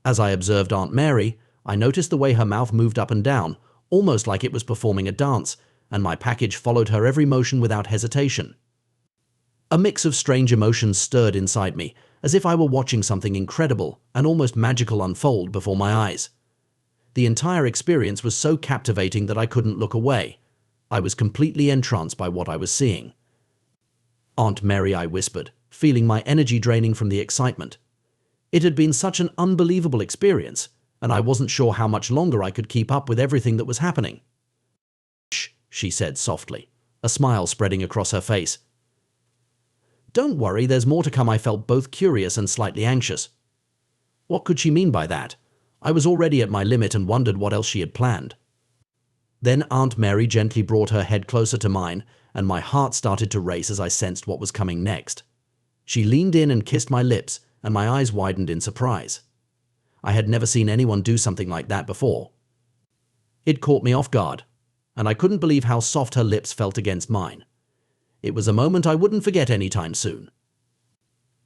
As I observed Aunt Mary, I noticed the way her mouth moved up and down, almost like it was performing a dance, and my package followed her every motion without hesitation. A mix of strange emotions stirred inside me, as if I were watching something incredible and almost magical unfold before my eyes. The entire experience was so captivating that I couldn't look away. I was completely entranced by what I was seeing. "Aunt Mary," I whispered, feeling my energy draining from the excitement. It had been such an unbelievable experience, and I wasn't sure how much longer I could keep up with everything that was happening. "Shh," she said softly, a smile spreading across her face. "Don't worry, there's more to come." I felt both curious and slightly anxious. What could she mean by that? I was already at my limit and wondered what else she had planned. Then Aunt Mary gently brought her head closer to mine, and my heart started to race as I sensed what was coming next. She leaned in and kissed my lips, and my eyes widened in surprise. I had never seen anyone do something like that before. It caught me off guard, and I couldn't believe how soft her lips felt against mine. It was a moment I wouldn't forget anytime soon.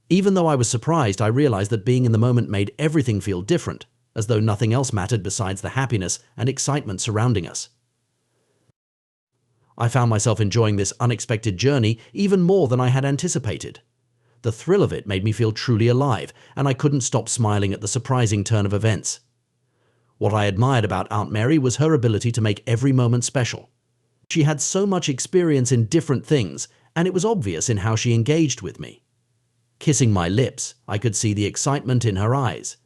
Even though I was surprised, I realized that being in the moment made everything feel different, as though nothing else mattered besides the happiness and excitement surrounding us. I found myself enjoying this unexpected journey even more than I had anticipated. The thrill of it made me feel truly alive, and I couldn't stop smiling at the surprising turn of events. What I admired about Aunt Mary was her ability to make every moment special. She had so much experience in different things, and it was obvious in how she engaged with me. Kissing my lips, I could see the excitement in her eyes.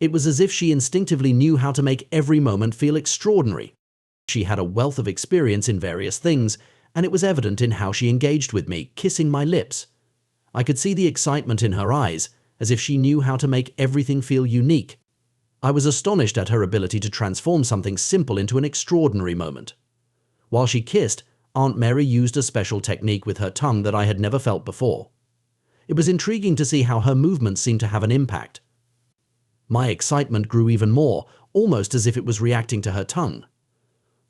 It was as if she instinctively knew how to make every moment feel extraordinary. She had a wealth of experience in various things, and it was evident in how she engaged with me, kissing my lips. I could see the excitement in her eyes, as if she knew how to make everything feel unique. I was astonished at her ability to transform something simple into an extraordinary moment. While she kissed, Aunt Mary used a special technique with her tongue that I had never felt before. It was intriguing to see how her movements seemed to have an impact. My excitement grew even more, almost as if it was reacting to her tongue.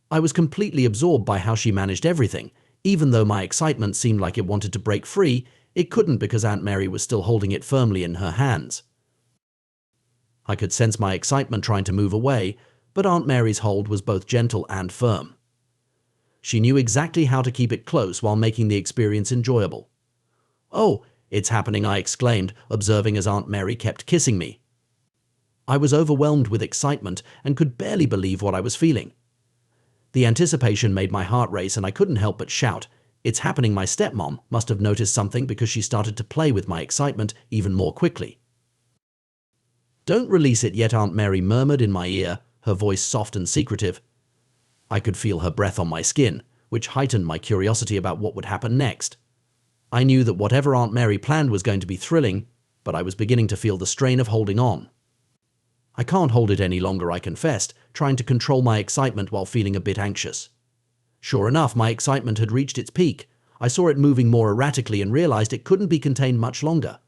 I was completely absorbed by how she managed everything. Even though my excitement seemed like it wanted to break free, it couldn't because Aunt Mary was still holding it firmly in her hands. I could sense my excitement trying to move away, but Aunt Mary's hold was both gentle and firm. She knew exactly how to keep it close while making the experience enjoyable. "Oh, it's happening," I exclaimed, observing as Aunt Mary kept kissing me. I was overwhelmed with excitement and could barely believe what I was feeling. The anticipation made my heart race, and I couldn't help but shout, "It's happening!" My stepmom must have noticed something because she started to play with my excitement even more quickly. "Don't release it yet," Aunt Mary murmured in my ear, her voice soft and secretive. I could feel her breath on my skin, which heightened my curiosity about what would happen next. I knew that whatever Aunt Mary planned was going to be thrilling, but I was beginning to feel the strain of holding on. "I can't hold it any longer," I confessed, trying to control my excitement while feeling a bit anxious. Sure enough, my excitement had reached its peak. I saw it moving more erratically and realized it couldn't be contained much longer.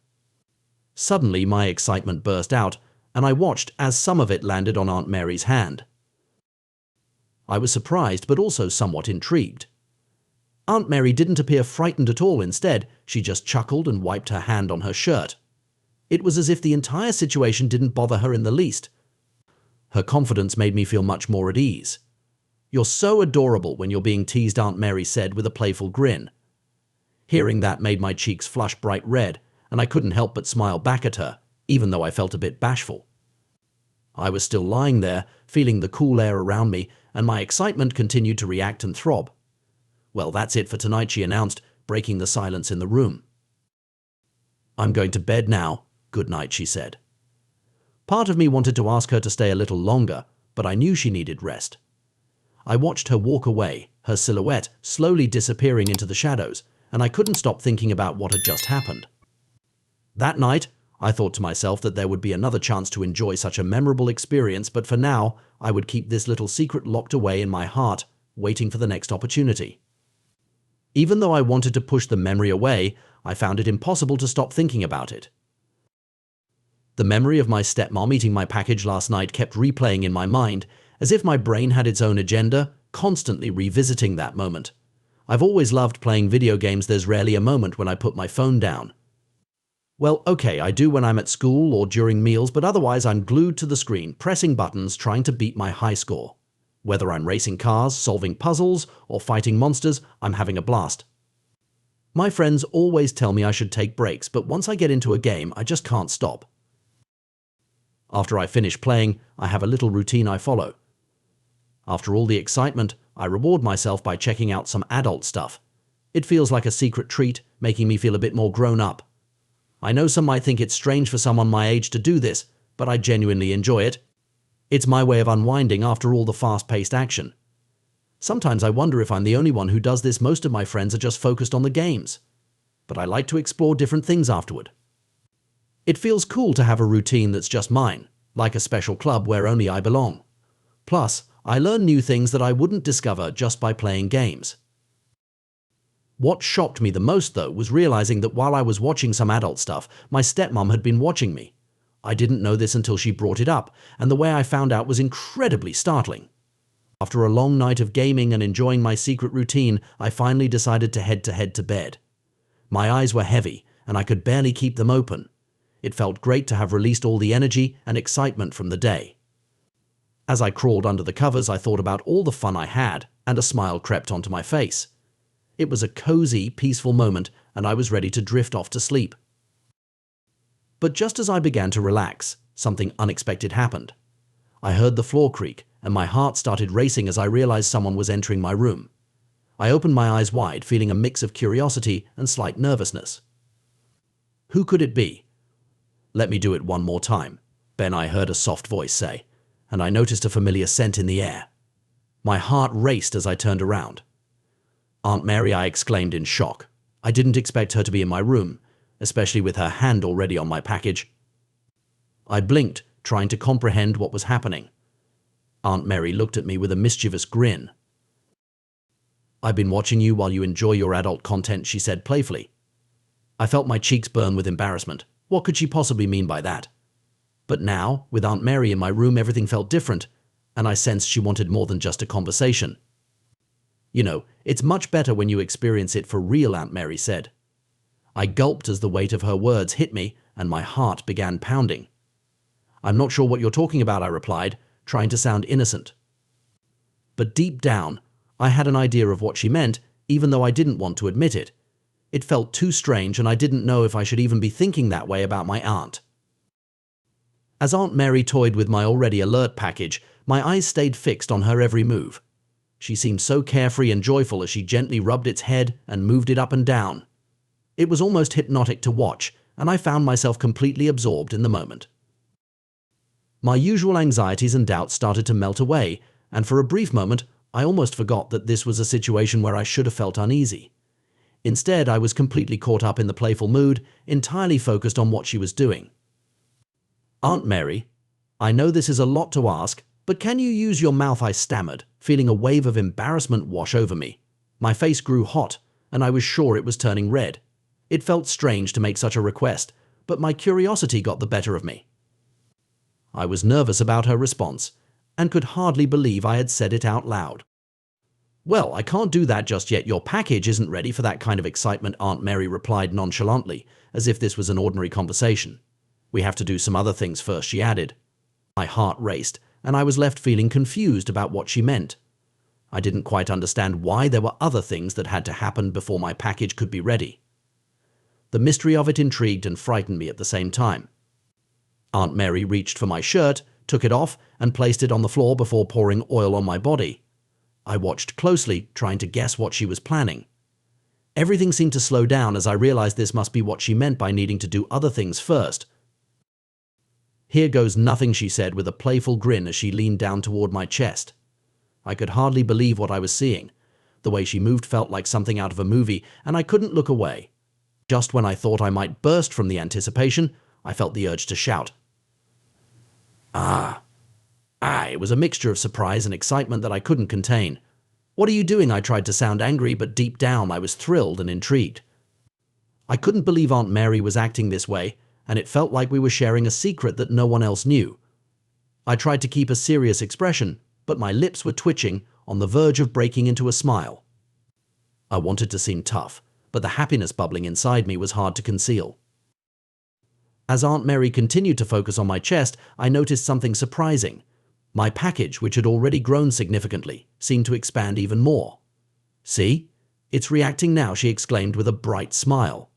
Suddenly, my excitement burst out, and I watched as some of it landed on Aunt Mary's hand. I was surprised, but also somewhat intrigued. Aunt Mary didn't appear frightened at all. Instead, she just chuckled and wiped her hand on her shirt. It was as if the entire situation didn't bother her in the least. Her confidence made me feel much more at ease. "You're so adorable when you're being teased," Aunt Mary said with a playful grin. Hearing that made my cheeks flush bright red, and I couldn't help but smile back at her, even though I felt a bit bashful. I was still lying there, feeling the cool air around me, and my excitement continued to react and throb. "Well, that's it for tonight," she announced, breaking the silence in the room. "I'm going to bed now. Good night," she said. Part of me wanted to ask her to stay a little longer, but I knew she needed rest. I watched her walk away, her silhouette slowly disappearing into the shadows, and I couldn't stop thinking about what had just happened. That night, I thought to myself that there would be another chance to enjoy such a memorable experience, but for now, I would keep this little secret locked away in my heart, waiting for the next opportunity. Even though I wanted to push the memory away, I found it impossible to stop thinking about it. The memory of my stepmom eating my package last night kept replaying in my mind, as if my brain had its own agenda, constantly revisiting that moment. I've always loved playing video games. There's rarely a moment when I put my phone down. Well, okay, I do when I'm at school or during meals, but otherwise I'm glued to the screen, pressing buttons, trying to beat my high score. Whether I'm racing cars, solving puzzles, or fighting monsters, I'm having a blast. My friends always tell me I should take breaks, but once I get into a game, I just can't stop. After I finish playing, I have a little routine I follow. After all the excitement, I reward myself by checking out some adult stuff. It feels like a secret treat, making me feel a bit more grown up. I know some might think it's strange for someone my age to do this, but I genuinely enjoy it. It's my way of unwinding after all the fast-paced action. Sometimes I wonder if I'm the only one who does this. Most of my friends are just focused on the games. But I like to explore different things afterward. It feels cool to have a routine that's just mine, like a special club where only I belong. Plus, I learn new things that I wouldn't discover just by playing games. What shocked me the most, though, was realizing that while I was watching some adult stuff, my stepmom had been watching me. I didn't know this until she brought it up, and the way I found out was incredibly startling. After a long night of gaming and enjoying my secret routine, I finally decided to head to bed. My eyes were heavy, and I could barely keep them open. It felt great to have released all the energy and excitement from the day. As I crawled under the covers, I thought about all the fun I had, and a smile crept onto my face. It was a cozy, peaceful moment, and I was ready to drift off to sleep. But just as I began to relax, something unexpected happened. I heard the floor creak, and my heart started racing as I realized someone was entering my room. I opened my eyes wide, feeling a mix of curiosity and slight nervousness. Who could it be? "Let me do it one more time," Ben, I heard a soft voice say, and I noticed a familiar scent in the air. My heart raced as I turned around. "Aunt Mary," I exclaimed in shock. I didn't expect her to be in my room, especially with her hand already on my package. I blinked, trying to comprehend what was happening. Aunt Mary looked at me with a mischievous grin. "I've been watching you while you enjoy your adult content," she said playfully. I felt my cheeks burn with embarrassment. What could she possibly mean by that? But now, with Aunt Mary in my room, everything felt different, and I sensed she wanted more than just a conversation. "You know, it's much better when you experience it for real," Aunt Mary said. I gulped as the weight of her words hit me, and my heart began pounding. "I'm not sure what you're talking about," I replied, trying to sound innocent. But deep down, I had an idea of what she meant, even though I didn't want to admit it. It felt too strange, and I didn't know if I should even be thinking that way about my aunt. As Aunt Mary toyed with my already alert package, my eyes stayed fixed on her every move. She seemed so carefree and joyful as she gently rubbed its head and moved it up and down. It was almost hypnotic to watch, and I found myself completely absorbed in the moment. My usual anxieties and doubts started to melt away, and for a brief moment, I almost forgot that this was a situation where I should have felt uneasy. Instead, I was completely caught up in the playful mood, entirely focused on what she was doing. "Aunt Mary, I know this is a lot to ask, but can you use your mouth?" I stammered, feeling a wave of embarrassment wash over me. My face grew hot, and I was sure it was turning red. It felt strange to make such a request, but my curiosity got the better of me. I was nervous about her response, and could hardly believe I had said it out loud. "Well, I can't do that just yet. Your package isn't ready for that kind of excitement," Aunt Mary replied nonchalantly, as if this was an ordinary conversation. "We have to do some other things first," she added. My heart raced, and I was left feeling confused about what she meant. I didn't quite understand why there were other things that had to happen before my package could be ready. The mystery of it intrigued and frightened me at the same time. Aunt Mary reached for my shirt, took it off, and placed it on the floor before pouring oil on my body. I watched closely, trying to guess what she was planning. Everything seemed to slow down as I realized this must be what she meant by needing to do other things first. "Here goes nothing," she said with a playful grin as she leaned down toward my chest. I could hardly believe what I was seeing. The way she moved felt like something out of a movie, and I couldn't look away. Just when I thought I might burst from the anticipation, I felt the urge to shout. It was a mixture of surprise and excitement that I couldn't contain. "What are you doing?" I tried to sound angry, but deep down I was thrilled and intrigued. I couldn't believe Aunt Mary was acting this way, and it felt like we were sharing a secret that no one else knew. I tried to keep a serious expression, but my lips were twitching, on the verge of breaking into a smile. I wanted to seem tough, but the happiness bubbling inside me was hard to conceal. As Aunt Mary continued to focus on my chest, I noticed something surprising. My package, which had already grown significantly, seemed to expand even more. "See? It's reacting now," she exclaimed with a bright smile.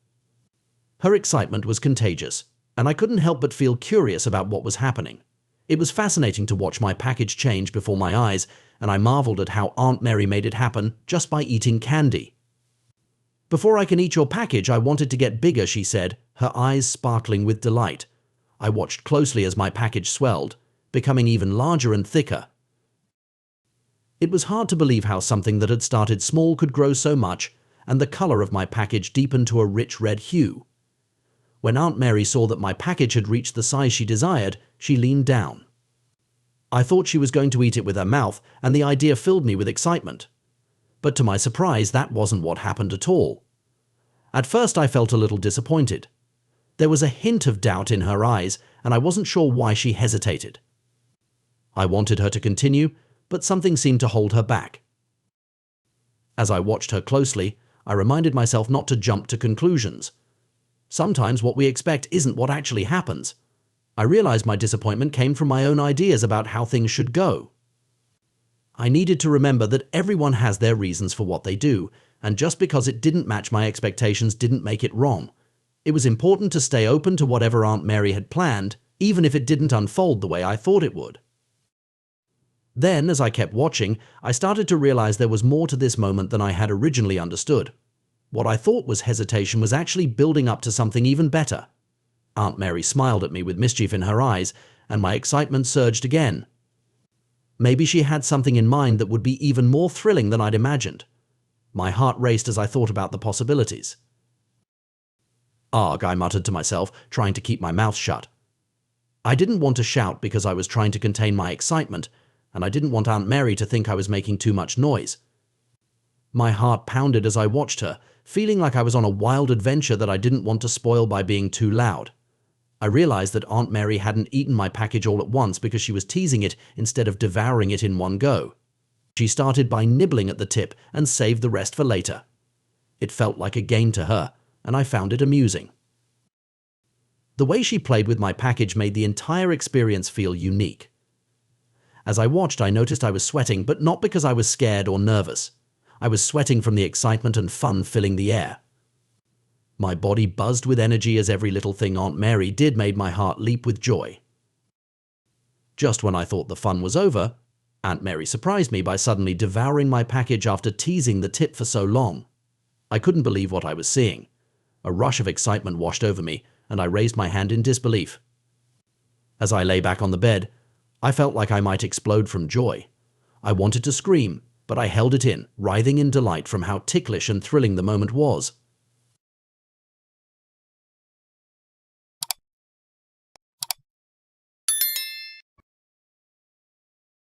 Her excitement was contagious, and I couldn't help but feel curious about what was happening. It was fascinating to watch my package change before my eyes, and I marveled at how Aunt Mary made it happen just by eating candy. "Before I can eat your package, I wanted to get bigger," she said, her eyes sparkling with delight. I watched closely as my package swelled, becoming even larger and thicker. It was hard to believe how something that had started small could grow so much, and the color of my package deepened to a rich red hue. When Aunt Mary saw that my package had reached the size she desired, she leaned down. I thought she was going to eat it with her mouth, and the idea filled me with excitement. But to my surprise, that wasn't what happened at all. At first, I felt a little disappointed. There was a hint of doubt in her eyes, and I wasn't sure why she hesitated. I wanted her to continue, but something seemed to hold her back. As I watched her closely, I reminded myself not to jump to conclusions. Sometimes what we expect isn't what actually happens. I realized my disappointment came from my own ideas about how things should go. I needed to remember that everyone has their reasons for what they do, and just because it didn't match my expectations didn't make it wrong. It was important to stay open to whatever Aunt Mary had planned, even if it didn't unfold the way I thought it would. Then, as I kept watching, I started to realize there was more to this moment than I had originally understood. What I thought was hesitation was actually building up to something even better. Aunt Mary smiled at me with mischief in her eyes, and my excitement surged again. Maybe she had something in mind that would be even more thrilling than I'd imagined. My heart raced as I thought about the possibilities. "Arg," I muttered to myself, trying to keep my mouth shut. I didn't want to shout because I was trying to contain my excitement, and I didn't want Aunt Mary to think I was making too much noise. My heart pounded as I watched her, feeling like I was on a wild adventure that I didn't want to spoil by being too loud. I realized that Aunt Mary hadn't eaten my package all at once because she was teasing it instead of devouring it in one go. She started by nibbling at the tip and saved the rest for later. It felt like a game to her, and I found it amusing. The way she played with my package made the entire experience feel unique. As I watched, I noticed I was sweating, but not because I was scared or nervous. I was sweating from the excitement and fun filling the air. My body buzzed with energy as every little thing Aunt Mary did made my heart leap with joy. Just when I thought the fun was over, Aunt Mary surprised me by suddenly devouring my package after teasing the tip for so long. I couldn't believe what I was seeing. A rush of excitement washed over me, and I raised my hand in disbelief. As I lay back on the bed, I felt like I might explode from joy. I wanted to scream, but I held it in, writhing in delight from how ticklish and thrilling the moment was.